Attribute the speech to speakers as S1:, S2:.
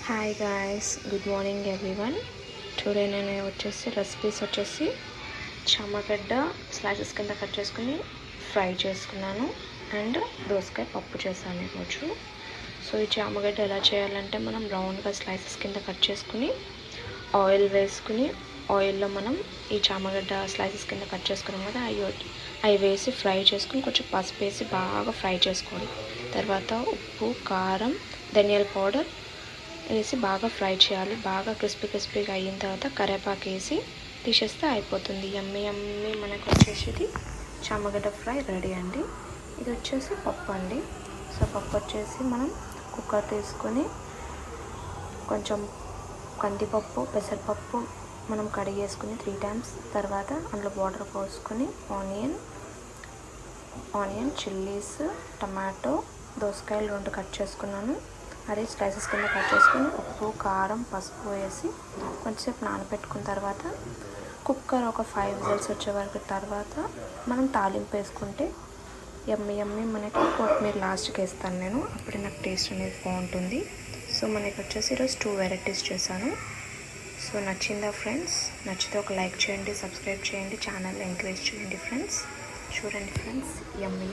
S1: Hi guys, good morning everyone. Today నేను recipes వచ్చేసి చామగడ్డ slices కింద కట్ చేసుకుని ఫ్రై చేసుకున్నాను అండ్ దోసకాయ పప్పు చేశాను ఈరోజు. సో ఈ చామగడ్డ ఎలా చేయాలంటే మనం రౌండ్గా స్లైసెస్ కింద కట్ చేసుకుని ఆయిల్ వేసుకుని ఆయిల్లో మనం ఈ చామగడ్డ స్లైసెస్ కింద కట్ చేసుకున్నాం కదా, అవి వేసి ఫ్రై చేసుకుని కొంచెం పసుపు వేసి బాగా ఫ్రై చేసుకోవాలి. తర్వాత ఉప్పు, కారం, ధనియాల పౌడర్ వేసి బాగా ఫ్రై చేయాలి. బాగా క్రిస్పీగా అయిన తర్వాత కరివేపాకు వేసి తీసేస్తే అయిపోతుంది. యమ్మీ మనకు వచ్చేసి చామగడ్డ ఫ్రై రెడీ అండి. ఇది వచ్చేసి పప్పు అండి. సో పప్పు వచ్చేసి మనం కుక్కర్ తీసుకొని కొంచెం కందిపప్పు, పెసరపప్పు మనం కడిగేసుకుని 3 times, తర్వాత అందులో వాటర్ పోసుకొని ఆనియన్, చిల్లీస్, టమాటో, దోసకాయలు 2 కట్ చేసుకున్నాను. అది స్లైసెస్ కింద కట్ చేసుకొని ఉప్పు, కారం, పసుపు వేసి కొంచెంసేపు నానబెట్టుకున్న తర్వాత కుక్కర్ ఒక 5 whistles వచ్చే వరకు తర్వాత మనం తాలింపు వేసుకుంటే యమ్మీ మనకి కొత్తిమీర లాస్ట్కి వేస్తాను నేను, అప్పుడే నాకు టేస్ట్ అనేది బాగుంటుంది. సో మనకి వచ్చేసి ఈరోజు 2 varieties చేశాను. సో నచ్చిందా ఫ్రెండ్స్? నచ్చితే ఒక లైక్ చేయండి, సబ్స్క్రైబ్ చేయండి, ఛానల్ ఎంకరేజ్ చేయండి ఫ్రెండ్స్. చూడండి ఫ్రెండ్స్, యమ్మీ